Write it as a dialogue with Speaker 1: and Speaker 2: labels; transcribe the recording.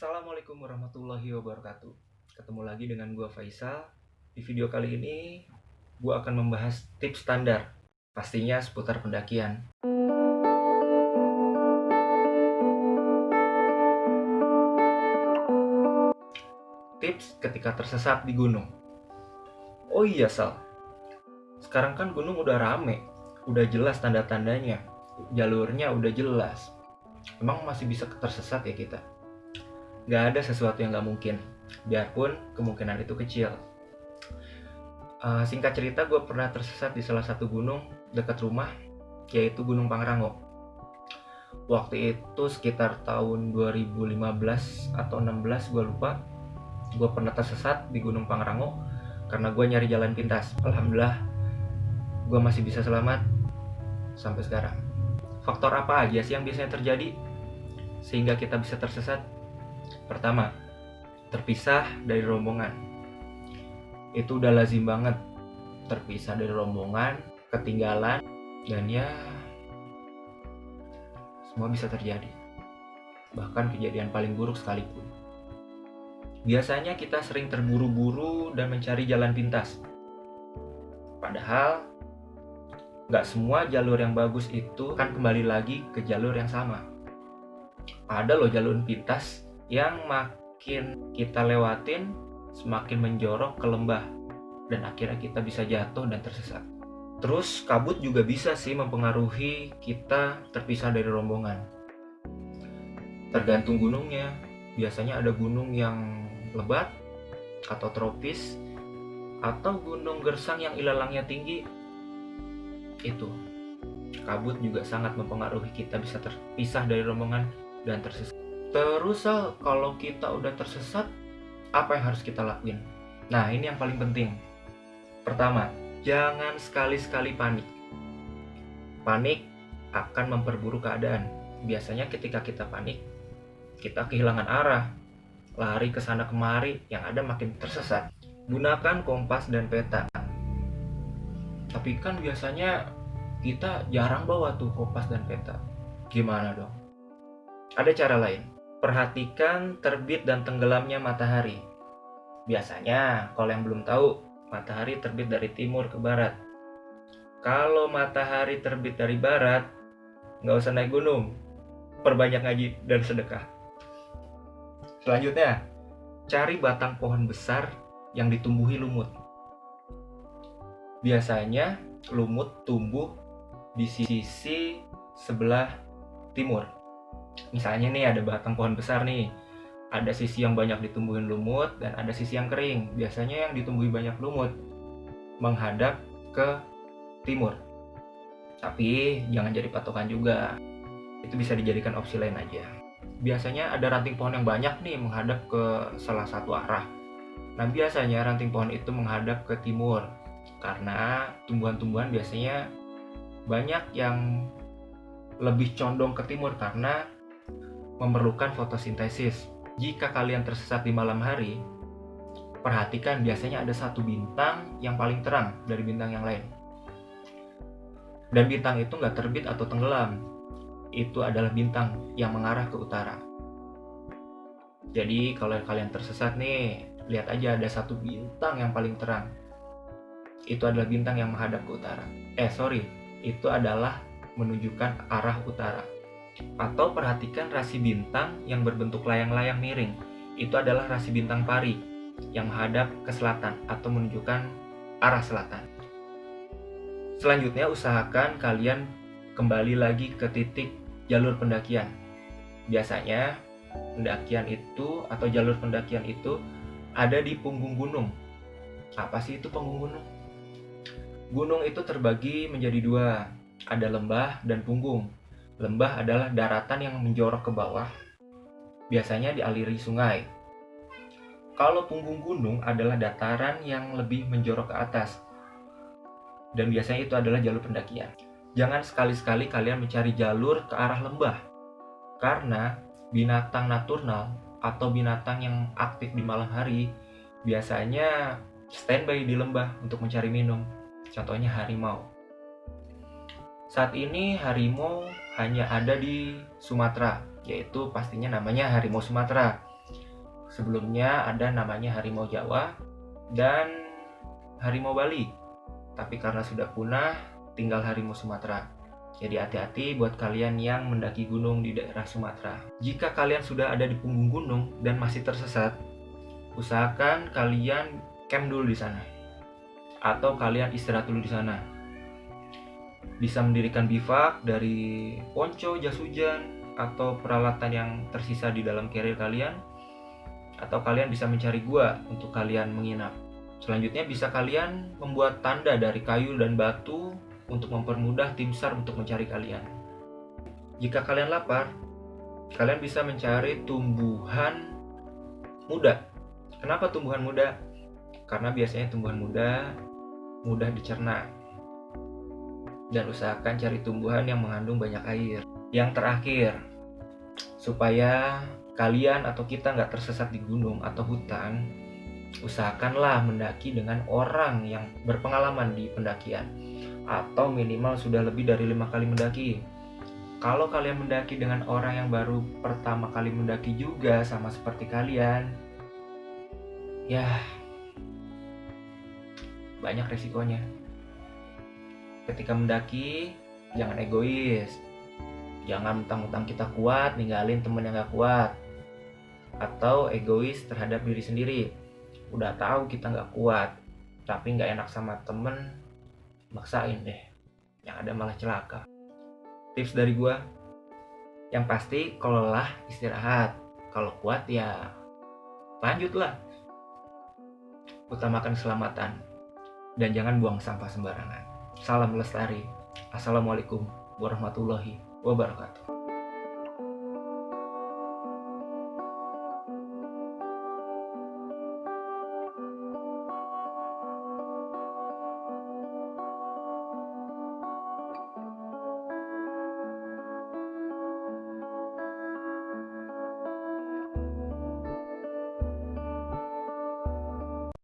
Speaker 1: Assalamualaikum warahmatullahi wabarakatuh. Ketemu lagi dengan gua Faisal. Di video kali ini gua akan membahas tips standar, pastinya seputar pendakian. Tips ketika tersesat di gunung. Oh iya Sal, sekarang kan gunung udah rame, udah jelas tanda-tandanya, jalurnya udah jelas. Emang masih bisa tersesat ya kita? Gak ada sesuatu yang gak mungkin, biarpun kemungkinan itu kecil. Singkat cerita, gue pernah tersesat di salah satu gunung dekat rumah, yaitu Gunung Pangrango. Waktu itu sekitar tahun 2015 atau 16, gue lupa. Gue pernah tersesat di Gunung Pangrango karena gue nyari jalan pintas. Alhamdulillah, gue masih bisa selamat sampai sekarang. Faktor apa aja sih yang biasanya terjadi sehingga kita bisa tersesat? Pertama, terpisah dari rombongan. Itu udah lazim banget, terpisah dari rombongan, ketinggalan, dan ya semua bisa terjadi, bahkan kejadian paling buruk sekalipun. Biasanya kita sering terburu-buru dan mencari jalan pintas, padahal gak semua jalur yang bagus itu kan kembali lagi ke jalur yang sama. Ada loh jalur pintas yang makin kita lewatin semakin menjorok ke lembah, dan akhirnya kita bisa jatuh dan tersesat. Terus kabut juga bisa sih mempengaruhi kita terpisah dari rombongan. Tergantung gunungnya. Biasanya ada gunung yang lebat atau tropis, atau gunung gersang yang ilalangnya tinggi. Itu kabut juga sangat mempengaruhi kita bisa terpisah dari rombongan dan tersesat. Terus kalau kita udah tersesat, apa yang harus kita lakuin? Nah, ini yang paling penting. Pertama, jangan sekali-sekali panik. Panik akan memperburuk keadaan. Biasanya ketika kita panik, kita kehilangan arah, lari ke sana kemari, yang ada makin tersesat. Gunakan kompas dan peta. Tapi kan biasanya kita jarang bawa tuh kompas dan peta. Gimana dong? Ada cara lain. Perhatikan terbit dan tenggelamnya matahari. Biasanya, kalau yang belum tahu, matahari terbit dari timur ke barat. Kalau matahari terbit dari barat, nggak usah naik gunung, perbanyak ngaji dan sedekah. Selanjutnya, cari batang pohon besar yang ditumbuhi lumut. Biasanya, lumut tumbuh di sisi sebelah timur. Misalnya nih ada batang pohon besar nih, ada sisi yang banyak ditumbuhin lumut dan ada sisi yang kering. Biasanya yang ditumbuhi banyak lumut menghadap ke timur. Tapi jangan jadi patokan juga. Itu bisa dijadikan opsi lain aja. Biasanya ada ranting pohon yang banyak nih menghadap ke salah satu arah. Nah, biasanya ranting pohon itu menghadap ke timur karena tumbuhan-tumbuhan biasanya banyak yang lebih condong ke timur karena memerlukan fotosintesis. Jika kalian tersesat di malam hari, perhatikan biasanya ada satu bintang yang paling terang dari bintang yang lain. Dan bintang itu nggak terbit atau tenggelam. Itu adalah bintang yang mengarah ke utara. Jadi kalau kalian tersesat nih, lihat aja ada satu bintang yang paling terang. Itu adalah bintang yang menghadap ke utara. Itu adalah menunjukkan arah utara. Atau perhatikan rasi bintang yang berbentuk layang-layang miring. Itu adalah rasi bintang pari yang menghadap ke selatan atau menunjukkan arah selatan. Selanjutnya, usahakan kalian kembali lagi ke titik jalur pendakian. Biasanya pendakian itu atau jalur pendakian itu ada di punggung gunung. Apa sih itu punggung gunung? Gunung itu terbagi menjadi dua, ada lembah dan punggung. Lembah adalah daratan yang menjorok ke bawah, biasanya dialiri sungai. Kalau punggung gunung adalah dataran yang lebih menjorok ke atas, dan biasanya itu adalah jalur pendakian. Jangan sekali-sekali kalian mencari jalur ke arah lembah, karena binatang naturnal atau binatang yang aktif di malam hari biasanya standby di lembah untuk mencari minum. Contohnya harimau. Saat ini harimau hanya ada di Sumatera, yaitu pastinya namanya harimau Sumatera. Sebelumnya ada namanya harimau Jawa dan harimau Bali. Tapi karena sudah punah, tinggal harimau Sumatera. Jadi hati-hati buat kalian yang mendaki gunung di daerah Sumatera. Jika kalian sudah ada di punggung gunung dan masih tersesat, usahakan kalian camp dulu di sana. Atau kalian istirahat dulu di sana. Bisa mendirikan bivak dari ponco, jas hujan, atau peralatan yang tersisa di dalam carrier kalian. Atau kalian bisa mencari gua untuk kalian menginap. Selanjutnya bisa kalian membuat tanda dari kayu dan batu untuk mempermudah tim SAR untuk mencari kalian. Jika kalian lapar, kalian bisa mencari tumbuhan muda. Kenapa tumbuhan muda? Karena biasanya tumbuhan muda mudah dicerna. Dan usahakan cari tumbuhan yang mengandung banyak air. Yang terakhir, supaya kalian atau kita nggak tersesat di gunung atau hutan, usahakanlah mendaki dengan orang yang berpengalaman di pendakian atau minimal sudah lebih dari 5 kali mendaki. Kalau kalian mendaki dengan orang yang baru pertama kali mendaki juga sama seperti kalian, ya banyak resikonya. Ketika mendaki, jangan egois. Jangan mentang-mentang kita kuat, ninggalin temen yang gak kuat. Atau egois terhadap diri sendiri. Udah tahu kita gak kuat, tapi gak enak sama temen, maksain deh. Yang ada malah celaka. Tips dari gua, yang pasti kalau lelah istirahat. Kalau kuat ya lanjutlah. Utamakan keselamatan. Dan jangan buang sampah sembarangan. Salam lestari. Assalamualaikum warahmatullahi wabarakatuh.